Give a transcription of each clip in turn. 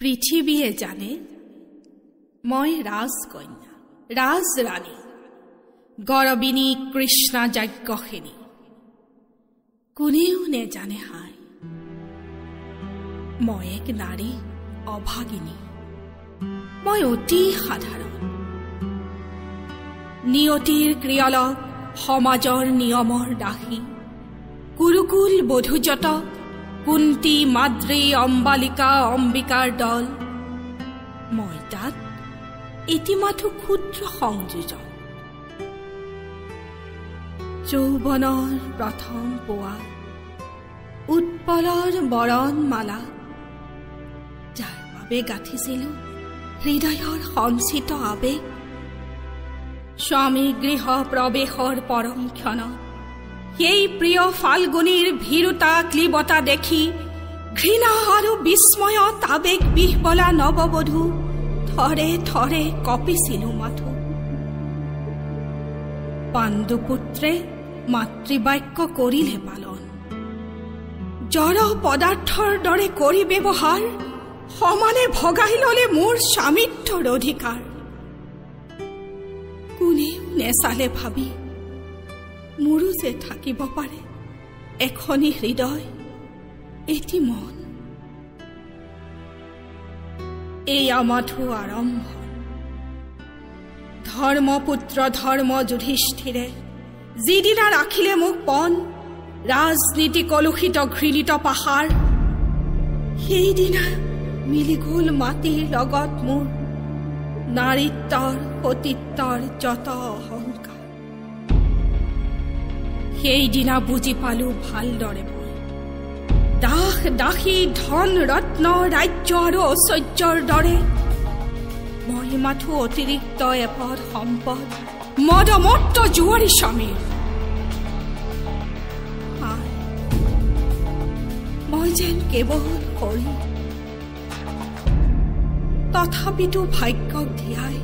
পৃথিৱীয়ে জানে মই ৰাজকন্যা ৰাজৰাণী গৰবিনী কৃষ্ণা যাজ্ঞসেনী কোনেও নেজানে হাই মই এক নাৰী অভাগিনী মই অতি সাধাৰণ নিয়তিৰ ক্ৰিয়ালক সমাজৰ নিয়মৰ দাসী কুৰুকুল বধূজত কুন্তি মাদ্ৰী অম্বালিকা অম্বিকাৰ দল মই তাত ইতিমাথো ক্ষুদ্ৰ সংযোজন যৌৱনৰ প্ৰথম পোৱা উৎপলৰ বৰণ মালা যাৰ বাবে গাঁঠিছিলো হৃদয়ৰ সঞ্চিত আবেগ স্বামী গৃহ প্ৰৱেশৰ পৰম ক্ষণত সেই প্ৰিয় ফাল্গুনীৰ ভীৰুতা ক্লীবতা দেখি ঘৃণা আৰু বিস্ময়ত আবেগ বিহ্বলা নৱবধূ থৰে থৰে কঁপিছিলো মাথো পাণ্ডুপুত্ৰে মাতৃবাক্য কৰিলে পালন জড় পদাৰ্থৰ দৰে কৰি ব্যৱহাৰ সমানে ভগাই ললে মোৰ স্বামিত্বৰ অধিকাৰ কোনেও নেচালে ভাবি মোৰো যে থাকিব পাৰে এখনি হৃদয় এটি মন এই আমাথো আৰম্ভ ধৰ্মপুত্ৰ ধৰ্ম যুধিষ্ঠিৰে যিদিনা ৰাখিলে মোক পণ ৰাজনীতি কলুষিত ঘৃণিত পাহাৰ সেইদিনা মিলি গ'ল মাটিৰ লগত মোৰ নাৰীত্বৰ সতীত্বৰ যত অহংকাৰ সেইদিনা বুজি পালো ভালদৰে মই দাস দাসী ধন ৰত্ন ৰাজ্য আৰু ঐশ্বৰ্যৰ দৰে মই মাথো অতিৰিক্ত এপদ সম্পদ মদমত্ত জুৱাৰী স্বামীৰ মই যেন কেৱল কৰি তথাপিতো ভাগ্যক ধিয়াই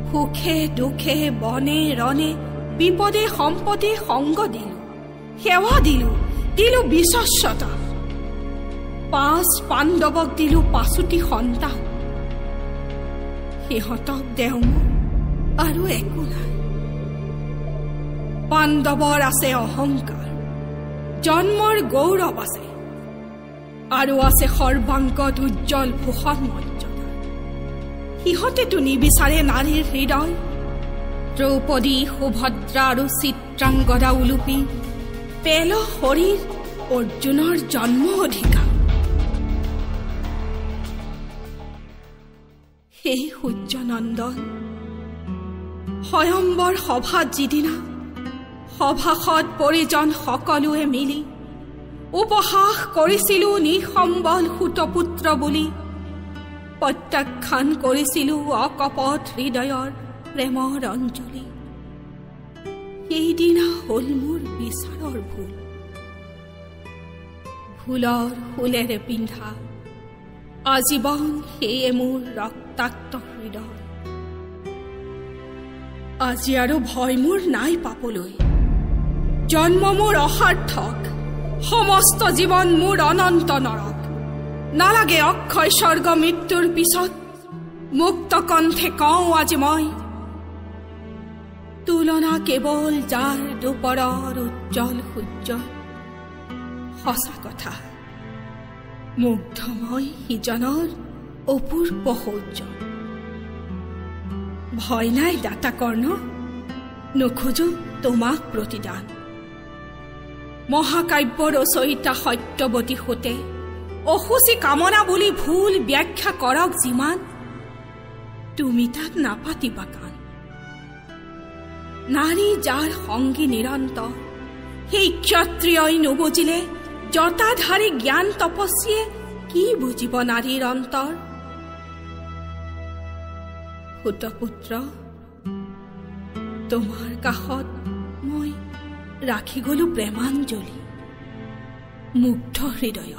সুখে দুখে বনে ৰণে বিপদে সম্পদে সংগ দিলো সেৱা দিলো দিলো বিশ্বস্বতা 5 পাণ্ডৱক দিলো 5টি সন্তান সিহঁতক দেও আৰু একো নাই পাণ্ডৱৰ আছে অহংকাৰ জন্মৰ গৌৰৱ আছে আৰু আছে সৰ্বাংগত উজ্জ্বল ভূষণ মৰ্যাদা সিহঁতেতো নিবিচাৰে নাৰীৰ হৃদয় দ্ৰৌপদী সুভদ্ৰা আৰু চিত্ৰাংগদা উলুপি পেল শৰীৰ অৰ্জুনৰ জন্ম অধিকাৰ সেই সূৰ্যনন্দন স্বয়ম্বৰ সভাত যিদিনা সভাসদ পৰিজন সকলোৱে মিলি উপহাস কৰিছিলো নিসম্বল সুতপুত্ৰ বুলি প্ৰত্যাখ্যান কৰিছিলো অকপট হৃদয়ৰ প্ৰেমৰ অঞ্জলি সেইদিনা হল মোৰ বিচাৰৰ ভুল ভুলৰ ফুলেৰে পিন্ধা আজীৱন সেয়ে মোৰ ৰক্তাক্ত হৃদয় আজি আৰু ভয় মোৰ নাই পাবলৈ জন্ম মোৰ অসাৰ্থক সমস্ত জীৱন মোৰ অনন্ত নৰক নালাগে অক্ষয় স্বৰ্গ মৃত্যুৰ পিছত মুক্ত কণ্ঠে কওঁ আজি মই তুলনা কেৱল যাৰ দুপৰৰ উজ্জ্বল সূৰ্য সঁচা কথা মুগ্ধময় সিজনৰ অপূৰ্ব সৌৰ্য ভয় নাই দাতা কৰ্ণ নোখোজো তোমাক প্ৰতিদান মহাকাব্যৰ ৰচয়িতা সত্যৱতী হোতে অসুচি কামনা বুলি ভুল ব্যাখ্যা কৰক যিমান তুমি তাক নাপাতিবা কাণ নাৰী যাৰ সংগী নিৰন্তৰ সেই ক্ষত্ৰিয়ই নুবুজিলে জটাধাৰী জ্ঞান তপস্যীয়ে কি বুজিব নাৰীৰ অন্তৰ সুতপুত্ৰ তোমাৰ কাষত মই ৰাখি গলো প্ৰেমাঞ্জলি মুগ্ধ হৃদয়